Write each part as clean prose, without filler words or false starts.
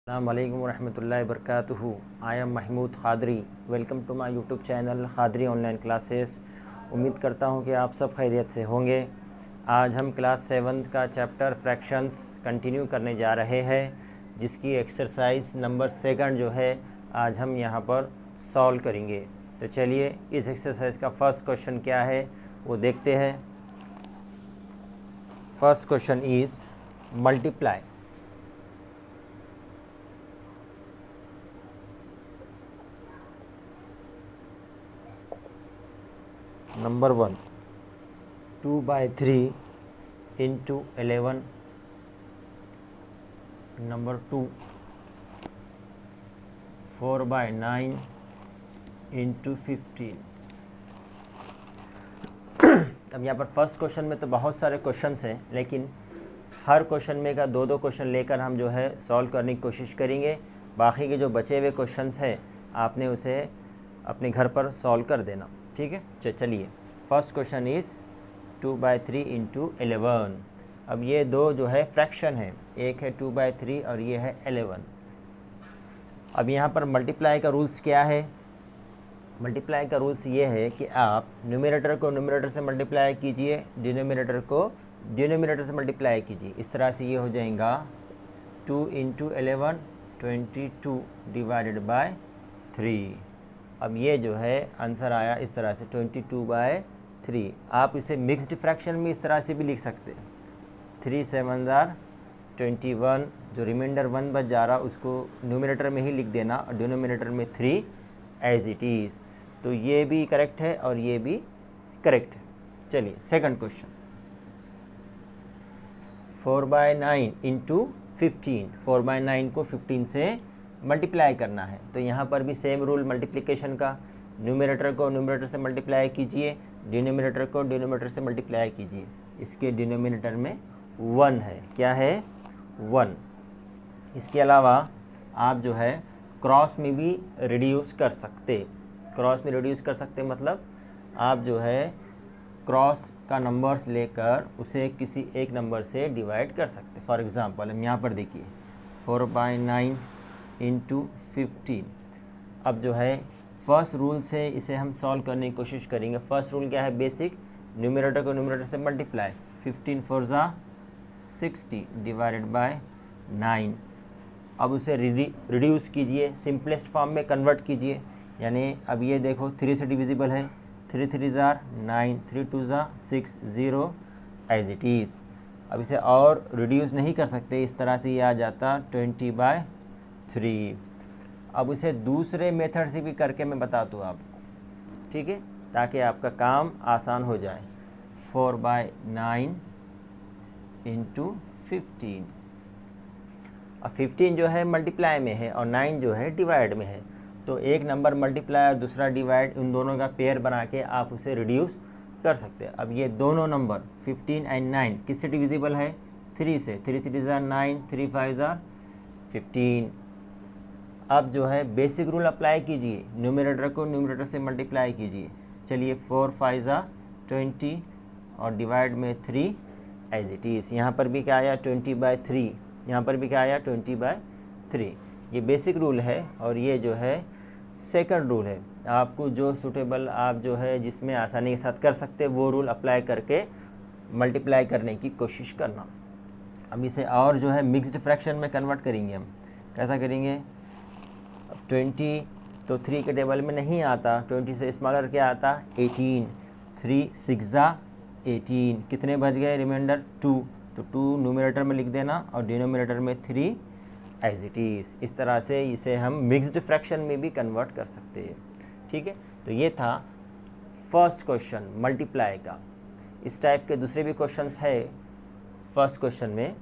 अस्सलामुअलैकुम वरहमतुल्लाहि वबरकातुहू। I am Mahmood Qadri. Welcome to my YouTube channel Qadri online classes. उम्मीद करता हूँ कि आप सब खैरियत से होंगे। आज हम क्लास 7 का चैप्टर फ्रैक्शंस कंटिन्यू करने जा रहे हैं, जिसकी एक्सरसाइज नंबर 2 जो है आज हम यहाँ पर सॉल्व करेंगे। तो चलिए इस एक्सरसाइज का फर्स्ट क्वेश्चन क्या है वो देखते हैं। First question is multiply. Number 1 2/3 into 11. Number 2 4/9 into 15. अब यहाँ पर फर्स्ट क्वेश्चन में तो बहुत सारे क्वेश्चंस हैं, लेकिन हर क्वेश्चन में का दो क्वेश्चन लेकर हम जो है सॉल्व करने की कोशिश करेंगे। बाकी के जो बचे हुए क्वेश्चंस हैं आपने उसे अपने घर पर सॉल्व कर देना, ठीक है। चलिए फर्स्ट क्वेश्चन इज़ 2/3 into 11। अब ये दो जो है फ्रैक्शन है, एक है 2/3 और ये है 11। अब यहाँ पर मल्टीप्लाई का रूल्स क्या है? मल्टीप्लाई का रूल्स ये है कि आप न्यूमरेटर को न्यूमरेटर से मल्टीप्लाई कीजिए, डिनोमिनेटर को डिनोमिनेटर से मल्टीप्लाई कीजिए। इस तरह से ये हो जाएगा 2 into 11 22 डिवाइडेड बाय 3। अब ये जो है आंसर आया इस तरह से 22/3। आप इसे मिक्स्ड फ्रैक्शन में इस तरह से भी लिख सकते हैं। 3 7 21, जो रिमाइंडर 1 बच जा रहा उसको न्यूमरेटर में ही लिख देना और डिनोमिनेटर में 3 एज इट इज़। तो ये भी करेक्ट है और ये भी करेक्ट है। चलिए सेकंड क्वेश्चन 4/9 into 15। 4/9 को 15 से मल्टीप्लाई करना है, तो यहाँ पर भी सेम रूल मल्टीप्लिकेशन का। न्यूमरेटर को न्यूमरेटर से मल्टीप्लाई कीजिए, डिनोमिनेटर को डिनोमिनेटर से मल्टीप्लाई कीजिए। इसके डिनोमिनेटर में 1 है। क्या है? 1। इसके अलावा आप जो है क्रॉस में भी रिड्यूस कर सकते। क्रॉस में रिड्यूस कर सकते मतलब आप जो है क्रॉस का नंबर्स लेकर उसे किसी एक नंबर से डिवाइड कर सकते। फॉर एग्ज़ाम्पल हम यहाँ पर देखिए 4/9 into 15। अब जो है फर्स्ट रूल से इसे हम सॉल्व करने की कोशिश करेंगे। फर्स्ट रूल क्या है? बेसिक, न्यूमरेटर को न्यूमरेटर से मल्टीप्लाई। 15 4 60 divided by 9। अब उसे रिड्यूस कीजिए, सिंपलेस्ट फॉर्म में कन्वर्ट कीजिए। यानी अब ये देखो 3 से डिविजिबल है, 3 3 9, 3 2 6 0 एज इट इज़। अब इसे और रिड्यूस नहीं कर सकते, इस तरह से ये आ जाता 20/3। अब इसे दूसरे मेथड से भी करके मैं बता दूँ आपको, ठीक है, ताकि आपका काम आसान हो जाए। 4/9 into 15। अब 15 जो है मल्टीप्लाई में है और 9 जो है डिवाइड में है, तो एक नंबर मल्टीप्लाई और दूसरा डिवाइड, उन दोनों का पेयर बना के आप उसे रिड्यूस कर सकते हैं। अब ये दोनों नंबर 15 और 9 किससे डिविजिबल है? 3 से। 3 3 9, 3 5 15। अब जो है बेसिक रूल अप्लाई कीजिए, न्यूमरेटर को न्यूमरेटर से मल्टीप्लाई कीजिए। चलिए 4 5 20 और डिवाइड में 3 एज इट इज़। यहाँ पर भी क्या आया? 20/3। यहाँ पर भी क्या आया? 20/3। ये बेसिक रूल है और ये जो है सेकंड रूल है। आपको जो सूटेबल, आप जो है जिसमें आसानी के साथ कर सकते वो रूल अप्लाई करके मल्टीप्लाई करने की कोशिश करना। अब इसे और जो है मिक्स्ड फ्रैक्शन में कन्वर्ट करेंगे हम। कैसा करेंगे? अब 20 तो 3 के टेबल में नहीं आता, 20 से स्मॉलर क्या आता? 18। 3 6 18। कितने बच गए? रिमाइंडर 2। तो 2 न्यूमरेटर में लिख देना और डिनोमिनेटर में 3 एज इट इज़। इस तरह से इसे हम मिक्स्ड फ्रैक्शन में भी कन्वर्ट कर सकते हैं, ठीक है। तो ये था फर्स्ट क्वेश्चन मल्टीप्लाई का। इस टाइप के दूसरे भी क्वेश्चंस है फर्स्ट क्वेश्चन में,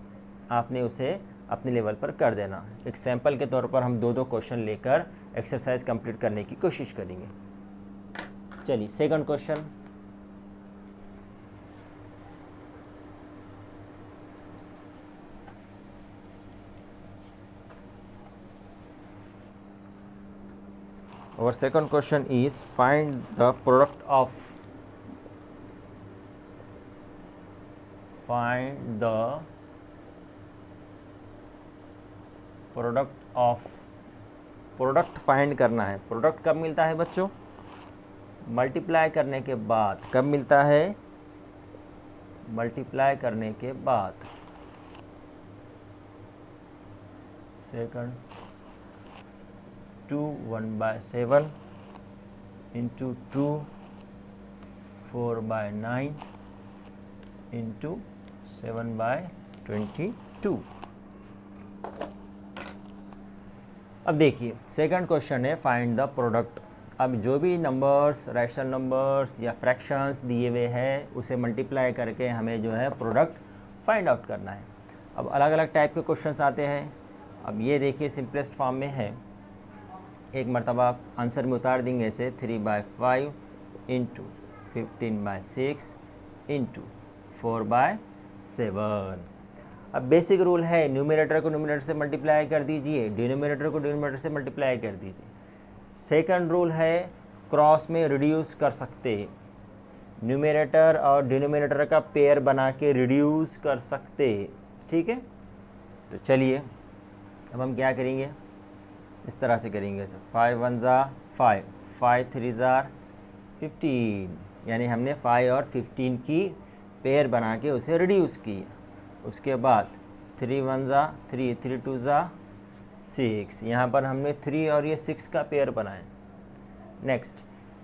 आपने उसे अपने लेवल पर कर देना। एक सैम्पल के तौर पर हम दो क्वेश्चन लेकर एक्सरसाइज कंप्लीट करने की कोशिश करेंगे। चलिए second question. Our second question is find the product of product of, product find करना है। प्रोडक्ट कब मिलता है बच्चों? मल्टीप्लाई करने के बाद। कब मिलता है? मल्टीप्लाई करने के बाद। Second 2 1/7 into 2 4/9 into 7/22। अब देखिए सेकंड क्वेश्चन है फाइंड द प्रोडक्ट। अब जो भी नंबर्स, रैशनल नंबर्स या फ्रैक्शंस दिए हुए हैं उसे मल्टीप्लाई करके हमें जो है प्रोडक्ट फाइंड आउट करना है। अब अलग अलग टाइप के क्वेश्चंस आते हैं। अब ये देखिए सिंपलेस्ट फॉर्म में है, एक मरतबा आंसर में उतार देंगे ऐसे 3/5 इंटू 15/6 इंटू 4/7। अब बेसिक रूल है, न्यूमरेटर को न्यूमरेटर से मल्टीप्लाई कर दीजिए, डिनोमिनेटर को डिनोमिनेटर से मल्टीप्लाई कर दीजिए। सेकंड रूल है क्रॉस में रिड्यूस कर सकते, न्यूमरेटर और डिनोमिनेटर का पेयर बना के रिड्यूस कर सकते। ठीक है, तो चलिए अब हम क्या करेंगे, इस तरह से करेंगे सर। 5 1 ज़ा 5, 5 3 ज़ा 15, यानी हमने 5 और 15 की पेयर बना के उसे रिड्यूस किया। उसके बाद 3 1 ज़ा 3, 3 2 ज़ा 6, यहाँ पर हमने 3 और ये 6 का पेयर बनाया। नेक्स्ट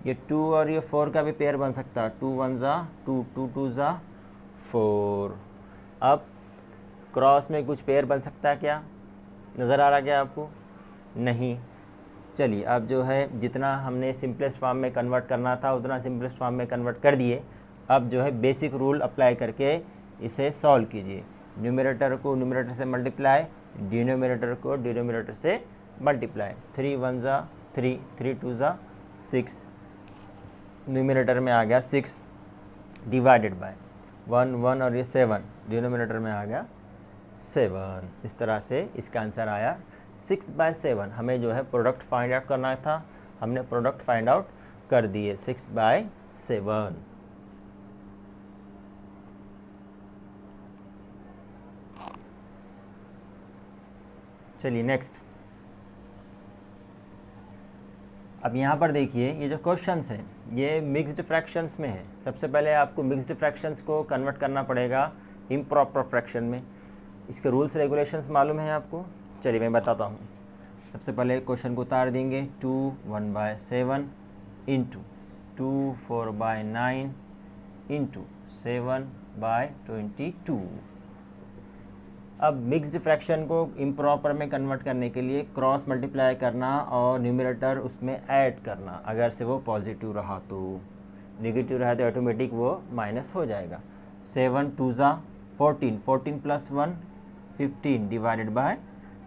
ये 2 और ये 4 का भी पेयर बन सकता है, 2 1 ज़ा 2, 2 2 ज़ा 4। अब क्रॉस में कुछ पेयर बन सकता है क्या? नज़र आ रहा क्या आपको? नहीं। चलिए अब जो है जितना हमने सिंपलेस्ट फॉर्म में कन्वर्ट करना था उतना सिंपलेस्ट फॉर्म में कन्वर्ट कर दिए। अब जो है बेसिक रूल अप्लाई करके इसे सॉल्व कीजिए। न्यूमरेटर को न्यूमरेटर से मल्टीप्लाई, डिनोमिनेटर को डिनोमिनेटर से मल्टीप्लाई। 3 1 ज़ा 3, 3 2 ज़ा 6, न्यूमरेटर में आ गया 6 डिवाइडेड बाय 1 1 और ये 7, डिनोमिनेटर में आ गया 7। इस तरह से इसका आंसर आया 6/7। हमें जो है प्रोडक्ट फाइंड आउट करना था, हमने प्रोडक्ट फाइंड आउट कर दिए 6/7। चलिए नेक्स्ट। अब यहाँ पर देखिए ये जो क्वेश्चंस हैं ये मिक्स्ड फ्रैक्शंस में है। सबसे पहले आपको मिक्स्ड फ्रैक्शंस को कन्वर्ट करना पड़ेगा इम्प्रॉपर फ्रैक्शन में। इसके रूल्स रेगुलेशंस मालूम है आपको? चलिए मैं बताता हूँ। सबसे पहले क्वेश्चन को उतार देंगे 2 1/7 इंटू 2 4/9 इंटू 7/22। अब मिक्स्ड फ्रैक्शन को इम्प्रॉपर में कन्वर्ट करने के लिए क्रॉस मल्टीप्लाई करना और न्यूमरेटर उसमें ऐड करना। अगर से वो पॉजिटिव रहा तो, नेगेटिव रहा तो ऑटोमेटिक वो माइनस हो जाएगा। 7 2 ज़ा 14, 14 प्लस 1 15 डिवाइडेड बाय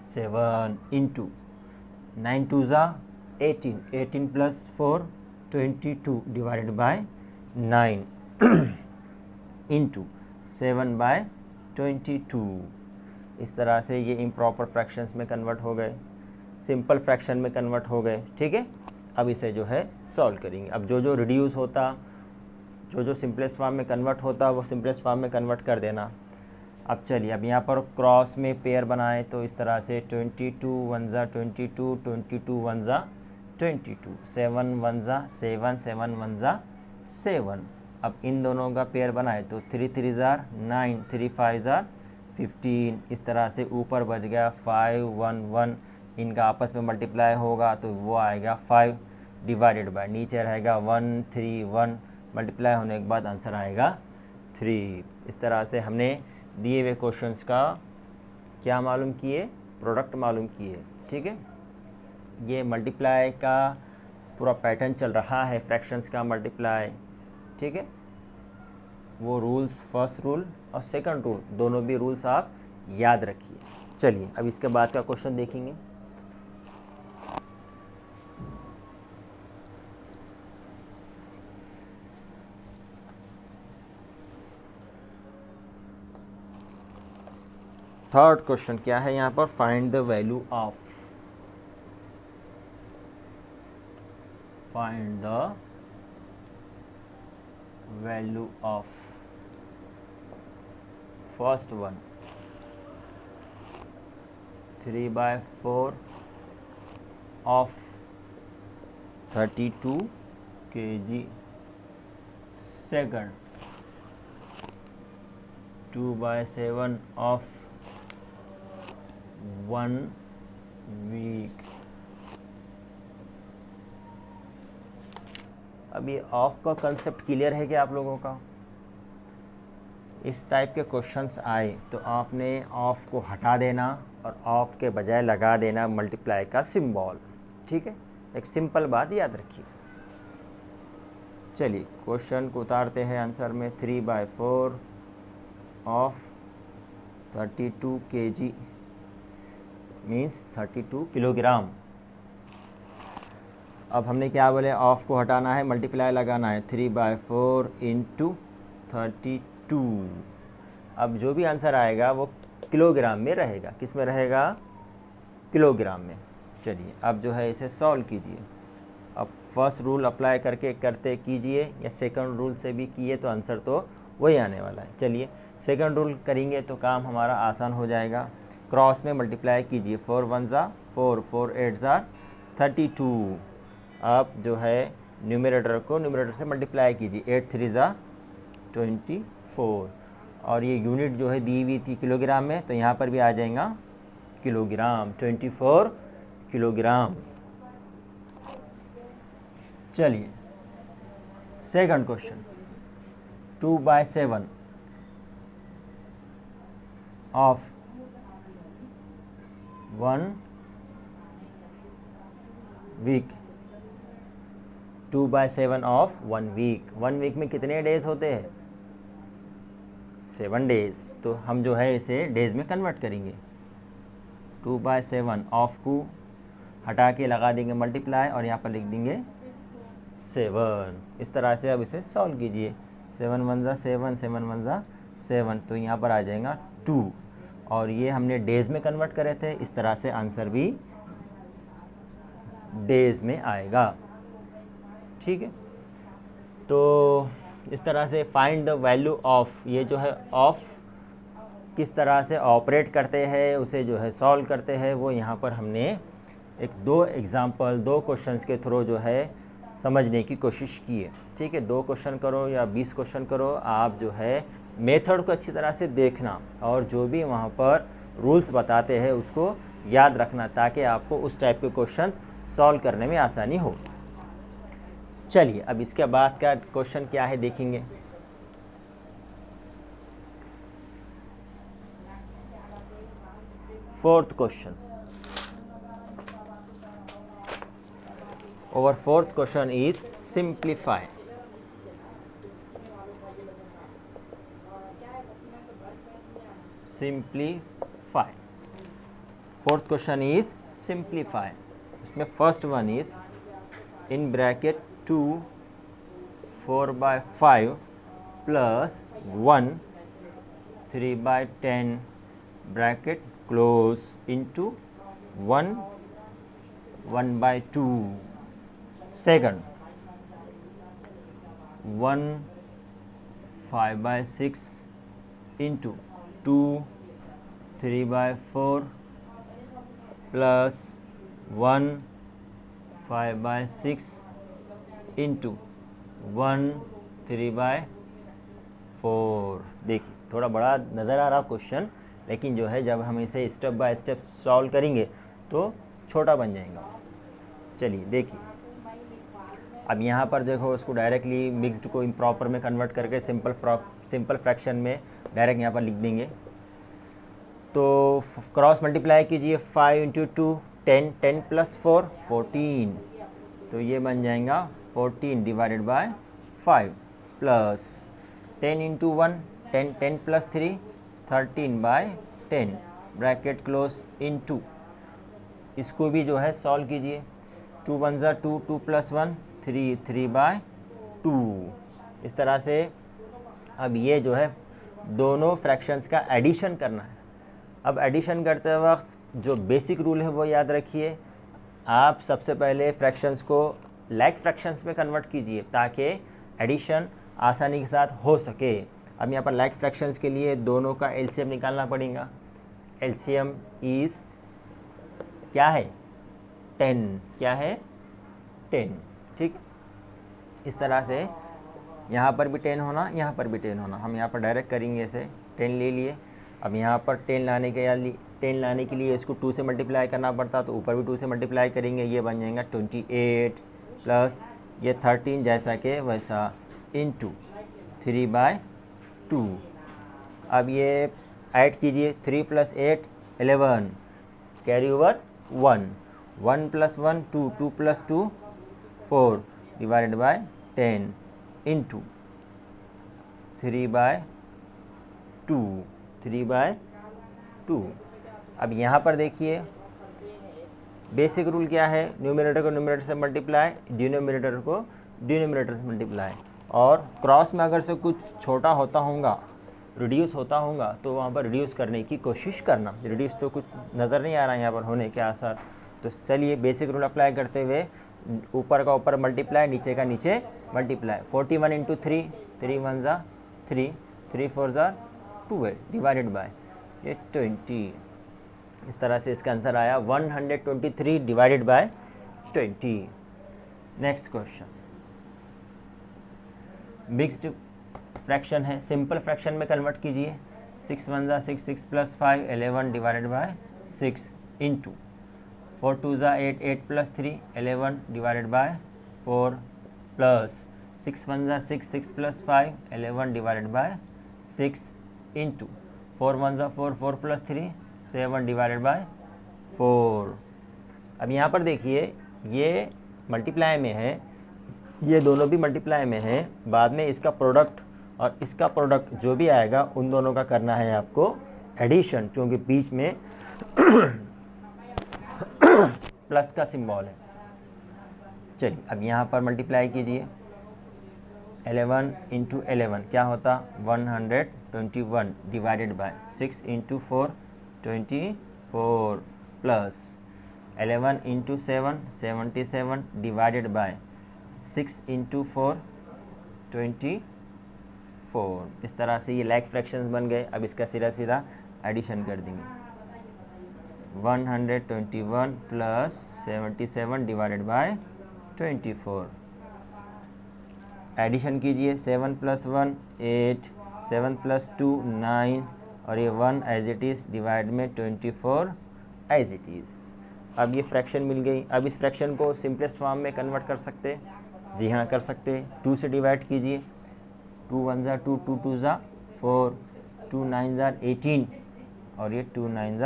7 इंटू 9 2 ज़ा 18, 18 प्लस 4 22 डिवाइडेड बाय 9 इंटू 7/22। इस तरह से ये इम्प्रॉपर फ्रैक्शंस में कन्वर्ट हो गए, सिंपल फ्रैक्शन में कन्वर्ट हो गए। ठीक है, अब इसे जो है सॉल्व करेंगे। अब जो जो रिड्यूस होता, जो जो सिंपलेस्ट फॉर्म में कन्वर्ट होता वो सिंपलेस्ट फॉर्म में कन्वर्ट कर देना। अब चलिए अब यहाँ पर क्रॉस में पेयर बनाए तो इस तरह से 22 1 ज़ा 22, 22 1 ज़ा 22, 7 1 ज़ा 7, 7 1 ज़ा 7। अब इन दोनों का पेयर बनाए तो 3 3 ज़ा 9, 3 5 ज़ा 15। इस तरह से ऊपर बच गया 5 1 1, इनका आपस में मल्टीप्लाई होगा तो वो आएगा 5 डिवाइडेड बाय, नीचे रहेगा 1 3 1, मल्टीप्लाई होने के बाद आंसर आएगा 3। इस तरह से हमने दिए हुए क्वेश्चंस का क्या मालूम किए, प्रोडक्ट मालूम किए। ठीक है, ये मल्टीप्लाई का पूरा पैटर्न चल रहा है, फ्रैक्शंस का मल्टीप्लाई। ठीक है, वो रूल्स, फर्स्ट रूल और सेकंड रूल, दोनों भी रूल्स आप याद रखिए। चलिए अब इसके बाद का क्वेश्चन देखेंगे। थर्ड क्वेश्चन क्या है यहाँ पर, find the value of, find the value of first one 3/4 of 32 kg second, 2/7 of 1 week। अब ये ऑफ का कंसेप्ट क्लियर है क्या आप लोगों का? इस टाइप के क्वेश्चंस आए तो आपने ऑफ को हटा देना और ऑफ के बजाय लगा देना मल्टीप्लाई का सिंबल, ठीक है? एक सिंपल बात याद रखिए। चलिए क्वेश्चन को उतारते हैं आंसर में। 3/4 ऑफ 32 kg मीन्स 32 किलोग्राम। अब हमने क्या बोले, ऑफ को हटाना है, मल्टीप्लाई लगाना है। 3/4 इंटू 32। अब जो भी आंसर आएगा वो किलोग्राम में रहेगा। किस में रहेगा? किलोग्राम में। चलिए अब जो है इसे सॉल्व कीजिए। अब फर्स्ट रूल अप्लाई करके करते कीजिए या सेकंड रूल से भी किए तो आंसर तो वही आने वाला है। चलिए सेकंड रूल करेंगे तो काम हमारा आसान हो जाएगा। क्रॉस में मल्टीप्लाई कीजिए। 4 1 ज़ा 4, 4 8 ज़ा 32। अब जो है न्यूमरेटर को न्यूमरेटर से मल्टीप्लाई कीजिए। 8 3 ज़ा 24 और ये यूनिट जो है दी हुई थी किलोग्राम में, तो यहाँ पर भी आ जाएगा किलोग्राम, 24 किलोग्राम। चलिए second question. 2/7 of 1 week. 2/7 of 1 week. 1 week में कितने डेज होते हैं? 7 डेज। तो हम जो है इसे डेज में कन्वर्ट करेंगे। 2/7 ऑफ को हटा के लगा देंगे मल्टीप्लाई और यहाँ पर लिख देंगे 7। इस तरह से अब इसे सॉल्व कीजिए। 7 1 ज़ा 7, 7 1 ज़ा 7, तो यहाँ पर आ जाएगा 2 और ये हमने डेज में कन्वर्ट करे थे। इस तरह से आंसर भी डेज में आएगा, ठीक है? तो इस तरह से फाइंड द वैल्यू ऑफ, ये जो है ऑफ किस तरह से ऑपरेट करते हैं, उसे जो है सॉल्व करते हैं, वो यहाँ पर हमने एक 2 एग्जाम्पल 2 क्वेश्चंस के थ्रू जो है समझने की कोशिश की है, ठीक है? 2 क्वेश्चन करो या 20 क्वेश्चन करो, आप जो है मेथड को अच्छी तरह से देखना और जो भी वहाँ पर रूल्स बताते हैं उसको याद रखना ताकि आपको उस टाइप के क्वेश्चंस सॉल्व करने में आसानी हो। चलिए अब इसके बाद का क्वेश्चन क्या है देखेंगे। Fourth question. Our fourth question is simplify. Simplify. Fourth question is simplify. इसमें first one is in bracket 2 4/5 plus 1 3/10 bracket close into 1 1/2 second 1 5/6 into 2 3/4 plus 1 5/6 into 1 3/4। देखिए थोड़ा बड़ा नज़र आ रहा क्वेश्चन, लेकिन जो है जब हम इसे स्टेप बाय स्टेप सॉल्व करेंगे तो छोटा बन जाएगा। चलिए देखिए अब यहाँ पर देखो उसको डायरेक्टली मिक्स्ड को इम्प्रॉपर में कन्वर्ट करके सिंपल फ्रैक्शन में डायरेक्ट यहाँ पर लिख देंगे। तो क्रॉस मल्टीप्लाई कीजिए। 5 इंटू 2 10, 10 प्लस 4 14, तो ये बन जाएगा 14 divided by 5 plus 10 into 1 10, 10 plus 3 13/10 bracket close into, इसको भी जो है सॉल्व कीजिए। 2 1 ज़ा 2, 2 प्लस 1 3, 3/2। इस तरह से अब ये जो है दोनों फ्रैक्शंस का एडिशन करना है। अब एडिशन करते वक्त जो बेसिक रूल है वो याद रखिए। आप सबसे पहले फ्रैक्शंस को लाइक फ्रैक्शंस में कन्वर्ट कीजिए ताकि एडिशन आसानी के साथ हो सके। अब यहाँ पर लाइक फ्रैक्शंस के लिए दोनों का एलसीएम निकालना पड़ेगा। एलसीएम इज़ क्या है 10, क्या है 10, ठीक। इस तरह से यहाँ पर भी 10 होना, यहाँ पर भी 10 होना। हम यहाँ पर डायरेक्ट करेंगे, इसे 10 ले लिए। अब यहाँ पर 10 लाने के लिए इसको 2 से मल्टीप्लाई करना पड़ता, तो ऊपर भी 2 से मल्टीप्लाई करेंगे, ये बन जाएगा 28 प्लस ये 13 जैसा कि वैसा इंटू 3/2। अब ये ऐड कीजिए, 3 + 8 11, carry over 1, 1 + 1 2, 2 + 2 4 divided by 10 into 3/2, 3/2। अब यहाँ पर देखिए बेसिक रूल क्या है, न्यूमरेटर को न्यूमरेटर से मल्टीप्लाई, डिनोमिनेटर को डिनोमिनेटर से मल्टीप्लाई। और क्रॉस में अगर से कुछ छोटा होता होगा, रिड्यूस होता होगा, तो वहाँ पर रिड्यूस करने की कोशिश करना। रिड्यूस तो कुछ नज़र नहीं आ रहा है यहाँ पर होने के आसार। तो चलिए बेसिक रूल अप्लाई करते हुए ऊपर का ऊपर मल्टीप्लाई, नीचे का नीचे मल्टीप्लाई। 41 × 3, 3 × 1 = 3, 3 × 4 = 12 डिवाइडेड बाय ये 20। इस तरह से इसका आंसर आया 123 divided by 20। Next question, mixed fraction है, सिंपल फ्रैक्शन में कन्वर्ट कीजिए। 6 × 1 = 6, 6 + 5 11 divided by 6 into 4 × 2 = 8, 8 + 3 11 divided by 4 plus 6 × 1 = 6, 6 + 5 11 divided by 6 into 4 × 1 = 4, 4 + 3 7 divided by 4। अब यहाँ पर देखिए ये मल्टीप्लाई में है, ये दोनों भी मल्टीप्लाई में है। बाद में इसका प्रोडक्ट और इसका प्रोडक्ट जो भी आएगा उन दोनों का करना है आपको एडिशन, क्योंकि बीच में प्लस का सिंबल है। चलिए अब यहाँ पर मल्टीप्लाई कीजिए, 11 × 11 क्या होता 121 divided by 6 × 4 24 plus 11 × 7 77 divided by 6 × 4 24। इस तरह से ये लाइक फ्रैक्शंस बन गए। अब इसका सीधा एडिशन कर देंगे, 121 प्लस 77 डिवाइडेड बाय 24। एडिशन कीजिए, 7 + 1 8, 7 + 2 9 और ये 1 एज इट इज़ डिवाइड में 24 एज इट इज़। अब ये फ्रैक्शन मिल गई। अब इस फ्रैक्शन को सिंपलेस्ट फॉर्म में कन्वर्ट कर सकते, जी हाँ कर सकते। 2 से डिवाइड कीजिए, 2 × 1 = 2, 2 × 2 = 4, 2 × 9 = 18 और ये 2 × 9 =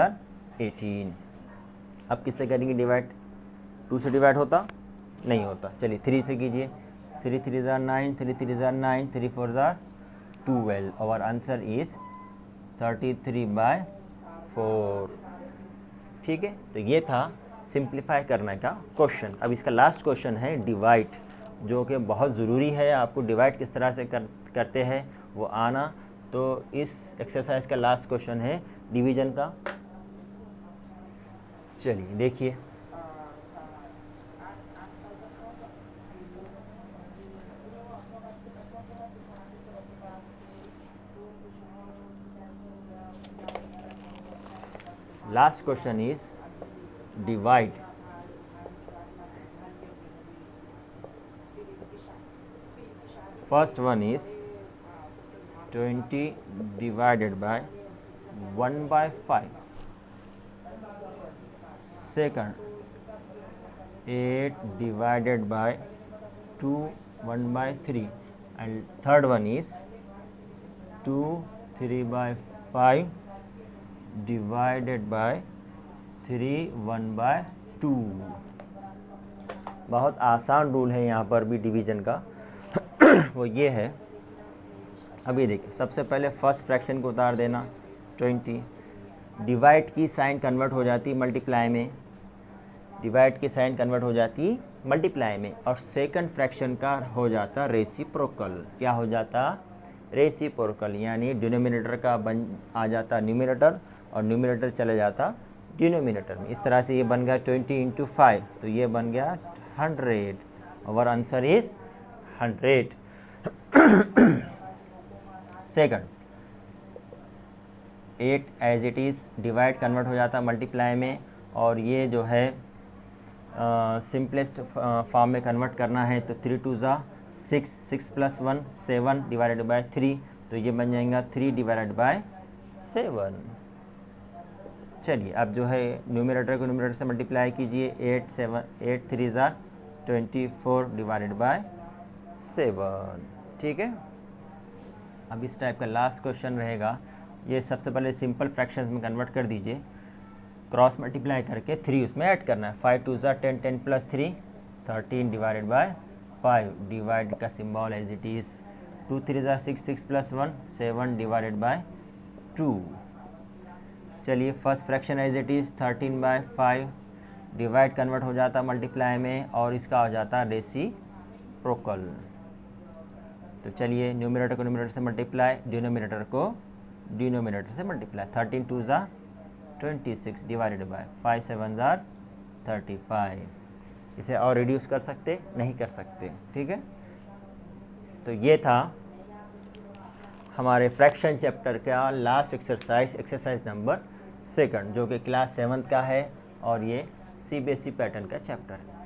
18। अब किससे करेंगे डिवाइड, 2 से डिवाइड होता नहीं होता। चलिए 3 से कीजिए, 3 × 3 = 9, 3 × 3 = 9, 3 × 4 = 12। Our answer is 33/4। ठीक है, तो ये था सिंप्लीफाई करने का क्वेश्चन। अब इसका लास्ट क्वेश्चन है डिवाइड, जो कि बहुत ज़रूरी है। आपको डिवाइड किस तरह से करते हैं वो आना। तो इस एक्सरसाइज का लास्ट क्वेश्चन है डिवीजन का। चलिए देखिए, last question is divide first one is 20 divided by 1/5, second 8 divided by 2 1/3 and third one is 2 3/5 divided by 3 1/2। बहुत आसान रूल है यहाँ पर भी डिवीज़न का वो ये है। अभी देखिए, सबसे पहले फर्स्ट फ्रैक्शन को उतार देना 20, डिवाइड की साइन कन्वर्ट हो जाती मल्टीप्लाई में, डिवाइड की साइन कन्वर्ट हो जाती मल्टीप्लाई में, और सेकंड फ्रैक्शन का हो जाता रेसिप्रोकल। क्या हो जाता रेसिप्रोकल, यानी डिनोमिनेटर का आ जाता न्यूमरेटर और न्यूमरेटर चले जाता डिनोमिनेटर में। इस तरह से ये बन गया 20 × 5, तो ये बन गया 100। Our answer is 100। Second 8 as it is divide convert हो जाता मल्टीप्लाई में, और ये जो है सिंपलेस्ट फॉर्म में कन्वर्ट करना है तो 3 2 ज़ा 6, 6 + 1 7 डिवाइडेड बाय 3, तो ये बन जाएगा 3 डिवाइडेड बाय 7। चलिए अब जो है न्यूमरेटर को न्यूमरेटर से मल्टीप्लाई कीजिए, 8 3 ज़ा 24 डिवाइडेड बाय 7। ठीक है, अब इस टाइप का लास्ट क्वेश्चन रहेगा। ये सबसे पहले सिंपल फ्रैक्शंस में कन्वर्ट कर दीजिए, क्रॉस मल्टीप्लाई करके 3 उसमें ऐड करना है। 5 2 ज़ा 10, 10 + 3 13 डिवाइडेड बाय 5, डिवाइड का सिंबल एज इट इज़। 2 3 ज़ा 6, 6 + 1 7 डिवाइडेड बाय 2। चलिए first fraction as it is 13/5, divide convert हो जाता मल्टीप्लाई में और इसका हो जाता रेसिप्रोकल। तो चलिए न्यूमरेटर को न्यूमरेटर से मल्टीप्लाई, डिनोमिनेटर को डिनोमिनेटर से मल्टीप्लाई। 13 2 ज़ा 26 डिवाइडेड बाय 5 7 ज़ा 35। इसे और रिड्यूस कर सकते नहीं कर सकते। ठीक है, तो ये था हमारे फ्रैक्शन चैप्टर का लास्ट एक्सरसाइज नंबर 2, जो कि क्लास 7th का है और ये CBSE पैटर्न का चैप्टर है।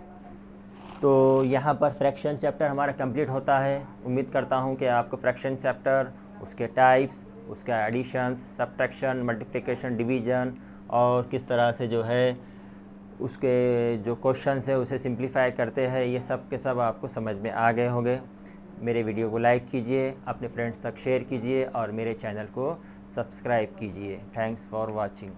तो यहाँ पर फ्रैक्शन चैप्टर हमारा कंप्लीट होता है। उम्मीद करता हूँ कि आपको फ्रैक्शन चैप्टर, उसके टाइप्स, उसका एडिशंस, सब्ट्रैक्शन, मल्टीप्लिकेशन, डिवीजन और किस तरह से जो है उसके जो क्वेश्चंस है उसे सिंप्लीफाई करते हैं, ये सब के सब आपको समझ में आ गए होंगे। मेरे वीडियो को लाइक कीजिए, अपने फ्रेंड्स तक शेयर कीजिए और मेरे चैनल को सब्सक्राइब कीजिए। Thanks for watching.